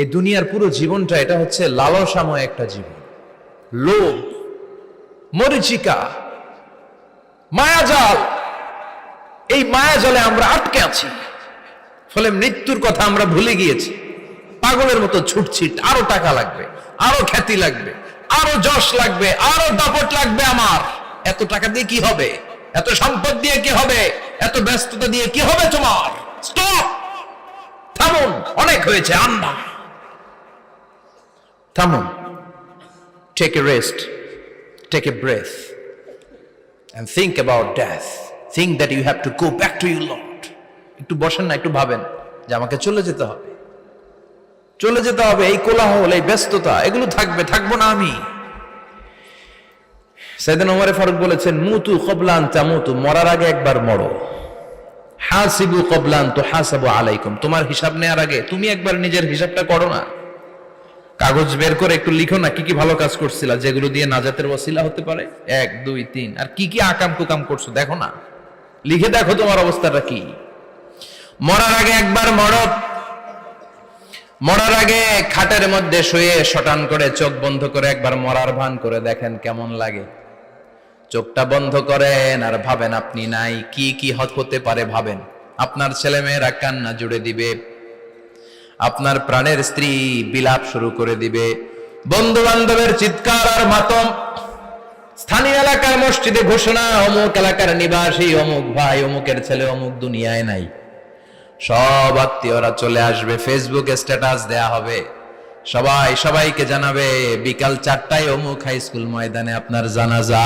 এই দুনিয়ার পুরো জীবনটা এটা হচ্ছে লালসাময় একটা জীবন, লোভ, মরিচিকা, মায়াজাল। এই মায়াজালে আমরা আটকে আছি, ফলে মৃত্যুর কথা আমরা ভুলে গিয়েছি। পাগলের মতো ছুটছি, আরো টাকা লাগবে, আরো খ্যাতি লাগবে, আরো যশ লাগবে, আরো দাপট লাগবে। আমার এত টাকা দিয়ে কি হবে, এত সম্পদ দিয়ে কি হবে, এত ব্যস্ততা দিয়ে কি হবে তোমার? স্টপ, থামুন, অনেক হয়েছে, আন্না থামুন। Take a rest, take a breath and think about death. Think that you have to go back to your Lord. একটু বসেন না, একটু ভাবেন যে আমাকে চলে যেতে হবে, চলে যেতে হবে। এই কোলাহল, এই ব্যস্ততা, এগুলো থাকবে, থাকবো না আমি। সাইয়েদনা ওমর ফারুক বলেছেন, মুতু ক্বাবলা আন তামুতু, মরার আগে একবার মরো। হাসিবু ক্বাবলা আন তুহাসাবু আলাইকুম, তোমার হিসাব নেওয়ার আগে তুমি একবার নিজের হিসাবটা করো না। কাগজ বের করে একটু লিখো না কি কি ভালো কাজ করছিলা, যেগুলো দিয়ে নাজাতের ওসিলা হতে পারে। 1 2 3, আর কি কি আকাম কুকাম করছো দেখো না, লিখে দেখো তোমার অবস্থাটা কি। মরার আগে একবার মরো। মরার আগে খাটের মধ্যে শুয়ে শটান করে চোখ বন্ধ করে একবার মরার ভান করে দেখেন কেমন লাগে। চোখটা বন্ধ করেন আর ভাবেন আপনি নাই, কি কি হতে পারে ভাবেন। আপনার ছেলেমেয়েরা কান্না জুড়ে দিবে, আপনার প্রাণের স্ত্রী বিলাপ শুরু করে দিবে, বন্ধু বান্ধবের চিৎকার আর মাতম, স্থানীয় এলাকার মসজিদে ঘোষণা, অমুক এলাকার নিবাসী অমুক ভাই অমুকের ছেলে অমুক দুনিয়ায় নাই। সব আত্মীয়রা চলে আসবে, ফেসবুকে স্ট্যাটাস দেয়া হবে, সবাই সবাইকে জানাবে বিকাল 4টায় অমুক হাই স্কুল ময়দানে আপনার জানাজা।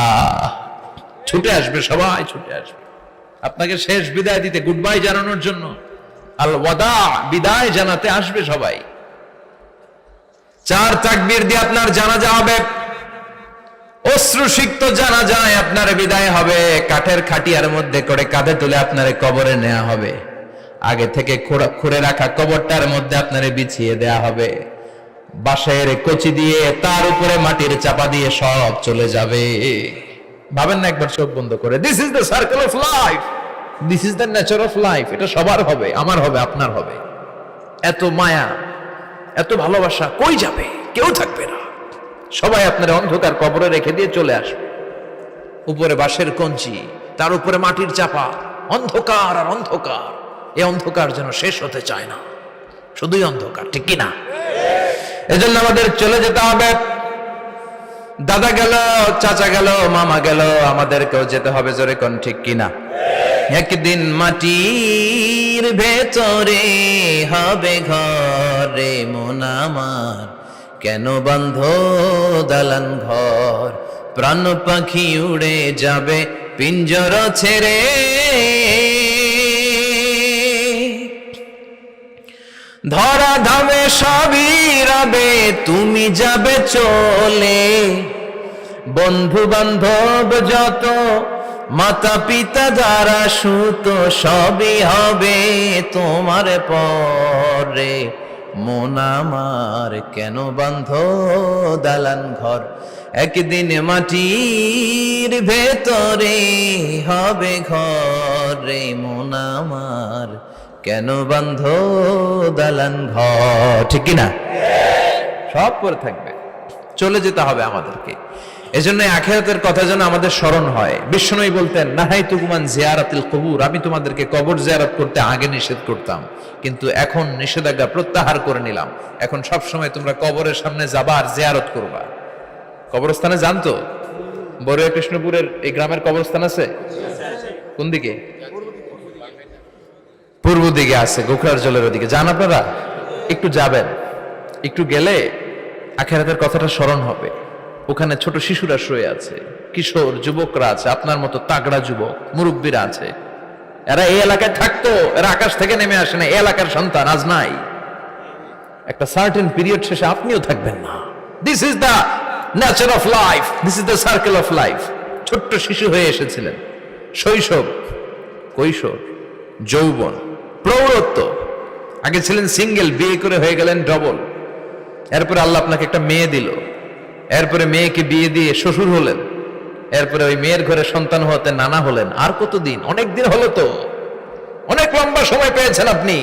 ছুটে আসবে, সবাই ছুটে আসবে আপনাকে শেষ বিদায় দিতে, গুড বাই জানানোর জন্য, আল ওয়াদা, বিদায় জানাতে আসবে সবাই। 4 তাকবীর দিয়ে আপনার জানাজা হবে, অশ্রুসিক্ত জানাজায় আপনার বিদায় হবে। কাঠের খাটিয়ার মধ্যে করে কাঁধে তুলে আপনারে কবরে নেওয়া হবে। আগে থেকে খুঁড়ে রাখা কবরটার মধ্যে আপনারে বিছিয়ে দেয়া হবে। বাঁশের কচি দিয়ে তার উপরে মাটির চাপা দিয়ে সব চলে যাবে। ভাবেন না একবার চোখ বন্ধ করে, this is the circle of life, this is the nature of life. এটা সবার হবে, আমার হবে, আপনার হবে। এত মায়া, এত ভালোবাসা কই যাবে? কেউ থাকবে না, সবাই আপনার অন্ধকার কবরে রেখে দিয়ে চলে আসবে। উপরে বাঁশের কঞ্চি, তার উপরে মাটির চাপা, অন্ধকার আর অন্ধকার। এই অন্ধকার যেন শেষ হতে চায় না, শুধুই অন্ধকার, ঠিক কিনা? এজন্য আমাদের চলে যেতে হবে। দাদা গেল, চাচা গেল, মামা গেল, আমাদেরকেও যেতে হবে, জোরে কোন ঠিক কিনা? একদিন মাটির ভেতরে হবে ঘরে মন আমার, কেন বন্ধ দালান ঘর, প্রাণ পাখি উড়ে যাবে পিঞ্জর ছেড়ে। ধরা ধামে সবই রবে, তুমি যাবে চলে। বন্ধু বান্ধব যত, মাতা পিতা যারা সুত, সবই হবে তোমার পরে। মন আমার কেন বন্ধ দালান ঘর, একদিন মাটির ভেতরে হবে ঘরে মন আমার, কেন বন্ধ দালান ঘর, ঠিক কিনা? সব করে থাকবে, চলে যেতে হবে আমাদেরকে। এজন্য আখিরাতের কথা যেন আমাদের স্মরণ হয়। বিশ্বনবী বলতেন, নাহাইতুকুম আন জিয়ারাতিল কুবুর, আমি তোমাদেরকে কবর জিয়ারত করতে আগে নিষেধ করতাম, কিন্তু এখন নিষেধাজ্ঞা প্রত্যাহার করে নিলাম। এখন সব সময় তোমরা কবরের সামনে যাবা আর জিয়ারত করবা। কবরস্থানে জানতো বড়ুয়া কৃষ্ণপুরের এই গ্রামের কবরস্থান আছে কোন দিকে? পূর্ব দিকে আছে, গোখরার জলের ওদিকে। যান আপনারা, একটু যাবেন, একটু গেলে আখিরাতের কথাটা স্মরণ হবে। ওখানে ছোট শিশুরা শুয়ে আছে, কিশোর যুবকরা আছে, আপনার মতো তাগড়া যুবক, মুরব্বীরা আছে। এরা এই এলাকায় থাকতো, এরা আকাশ থেকে নেমে আসে না, এই এলাকার সন্তান, আজ নাই। একটা সার্টেন পিরিয়ড শেষে আপনিও থাকবেন না। This is the nature of life, this is the circle of life. ছোট্ট শিশু হয়ে এসেছিলেন, শৈশব, কৈশোর, যৌবন, প্রৌঢ়ত্ব। আগে ছিলেন সিঙ্গেল, বিয়ে করে হয়ে গেলেন ডবল। এরপরে আল্লাহ আপনাকে একটা মেয়ে দিল, এরপরে মেয়েকে বিয়ে দিয়ে শ্বশুর হলেন, এরপরে ওই মেয়ের ঘরে সন্তান হতে নানা হলেন। আর কতদিন? অনেক দিন হলো তো, অনেক লম্বা সময় পেয়েছেন আপনি।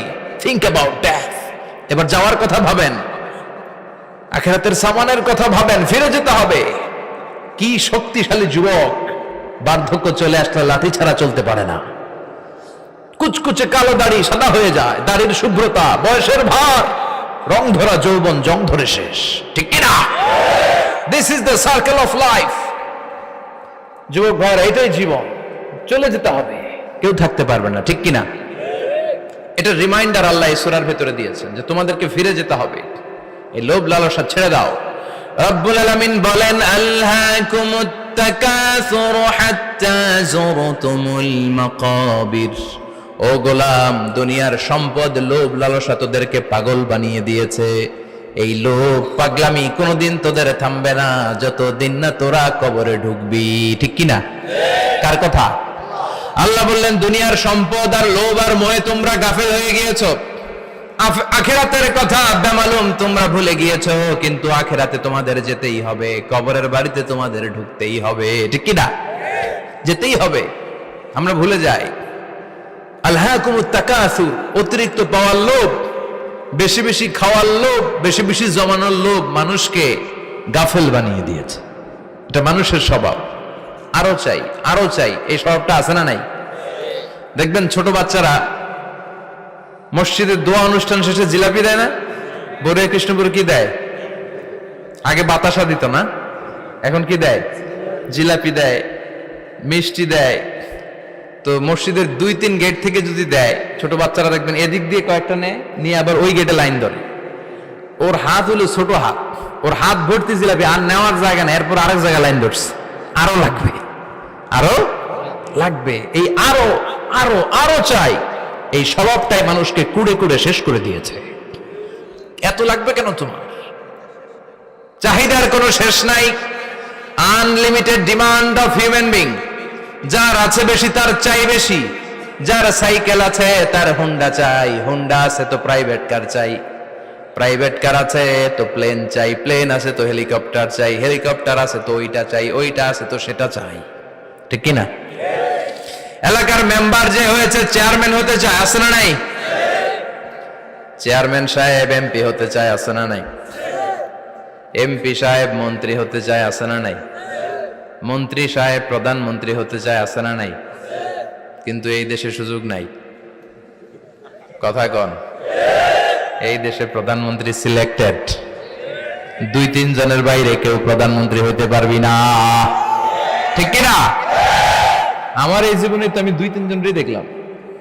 Think about death. এবার যাওয়ার কথা ভাবেন। আখিরাতের সামানের কথা ভাবেন, ফিরে যেতে হবে। কি শক্তিশালী যুবক, বার্ধক্য চলে আসলে লাঠি ছাড়া চলতে পারে না। কুচকুচে কালো দাড়ি সাদা হয়ে যায়, দাড়ির শুভ্রতা, বয়সের ভার, রং ধরা যৌবন জং ধরে শেষ, ঠিক কিনা? This is the circle of life. যুবক ভাইরা, এটাই জীবন, চলে যেতে হবে, কেউ থাকতে পারবে না, ঠিক কিনা? এটা রিমাইন্ডার আল্লাহ এই সূরার ভেতরে দিয়েছেন যে তোমাদেরকে ফিরে যেতে হবে, এই লোভ লালসা ছেড়ে দাও। রব্বুল আলামিন বলেন, আলহাকুমুত তাকাসুরু হাত্তা যুরতুমুল মাকাবির। ও গোলাম, দুনিয়ার সম্পদ, লোভ লালসা তোদেরকে পাগল বানিয়ে দিয়েছে। এই লোভ পাগলামি কোনোদিন তোদের থামবে না যতদিন না তোরা কবরে ঢুকবি, ঠিক কিনা? কার কথা? আল্লাহ বললেন, দুনিয়ার সম্পদ আর লোভ আর মোহে তোমরা গাফেল হয়ে গিয়েছো। আখিরাতের কথা বেমালুম তোমরা ভুলে গিয়েছো, কিন্তু আখিরাতে তোমাদের যেতেই হবে, কবরের বাড়িতে তোমাদের ঢুকতেই হবে, ঠিক কিনা? যেতেই হবে, আমরা ভুলে যাই। আলহাকুমুত তাকাসুর, অতিরিক্ত পাওয়ার লোভ, বেশি বেশি খাওয়ার লোভ, বেশি বেশি জমানোর লোভ মানুষকে গাফেল বানিয়ে দিয়েছে। এটা মানুষের স্বভাব, আরো চাই আরো চাই, এই স্বভাবটা আছে না নাই? দেখবেন ছোট বাচ্চারা মসজিদের দোয়া অনুষ্ঠান শেষে জিলাপি দেয় না? বড়ে কৃষ্ণপুর কি দেয়? আগে বাতাসা দিত না, এখন কি দেয়? জিলাপি দেয়, মিষ্টি দেয়। তো মসজিদের 2-3 গেট থেকে যদি দেয়, ছোট বাচ্চারা দেখবেন এদিক দিয়ে কয়েকটা নিয়ে আবার ওই গেটে লাইন ধরে। ওর হাত হলো ছোট হাত, ওর হাত ভর্তি জিলাপি, আর নেওয়ার জায়গা না, এরপর আরেক জায়গায় লাইন ধরছে, আরো লাগবে, আরো লাগবে, এই আরো আরো আরো চাই। এই স্বভাবটাই মানুষকে কুড়ে কুড়ে শেষ করে দিয়েছে। এত লাগবে কেন তোমার? চাহিদার কোনো শেষ নাই, unlimited demand of human being. যার আছে বেশি তার চাই বেশি, যার সাইকেল আছে তার হুন্ডা চাই, হুন্ডা আছে তো প্রাইভেট কার চাই, প্রাইভেট কার আছে তো প্লেন চাই, প্লেন আছে তো হেলিকপ্টার চাই, হেলিকপ্টার আছে তো ওইটা চাই, ওইটা আছে তো সেটা চাই, ঠিক কিনা? এলাকার মেম্বার যে হয়েছে চেয়ারম্যান হতে চায়, আছে না নাই? চেয়ারম্যান সাহেব এমপি হতে চায়, আছে না নাই? এমপি সাহেব মন্ত্রী হতে চায়, আছে না নাই? মন্ত্রী সাহেব প্রধানমন্ত্রী হতে চায়, আছে না নাই? কিন্তু এই দেশে সুযোগ নাই, কথা কন। এই দেশে প্রধানমন্ত্রী সিলেক্টেড, 2-3 জনের বাইরে কেউ প্রধানমন্ত্রী হইতে পারবি না, ঠিক কিনা? আমার এই জীবনে তো আমি 2-3 জনই দেখলাম।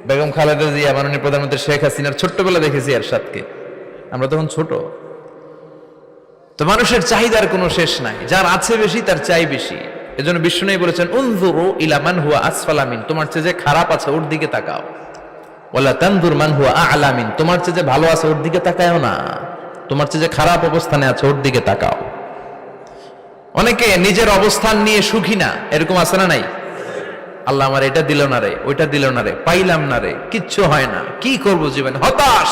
বেগম খালেদা জিয়া, মাননীয় প্রধানমন্ত্রী শেখ হাসিনার ছোট্টবেলা দেখেছি এরশাদকে, আমরা তখন ছোট। তো মানুষের চাহিদার কোনো শেষ নাই, যার আছে বেশি তার চাই বেশি। এজন্য বিষ্ণু বলেছেন, উনজুরু ইলা মান হুয়া আসফালা মিন, তোমার চেয়ে যে খারাপ আছে ওর দিকে তাকাও। ওয়ালা তানজুর মান হুয়া আ'লা মিন, তোমার চেয়ে যে ভালো আছে ওর দিকে তাকায়ও না, তোমার চেয়ে যে খারাপ অবস্থানে আছে ওর দিকে তাকাও। অনেকে নিজের অবস্থান নিয়ে সুখী না, এরকম আছে না নাই? আল্লাহ আমার এটা দিল না রে, ওইটা দিল না রে, পাইলাম না রে, কিচ্ছু হয় না, কি করবো জীবনে, হতাশ।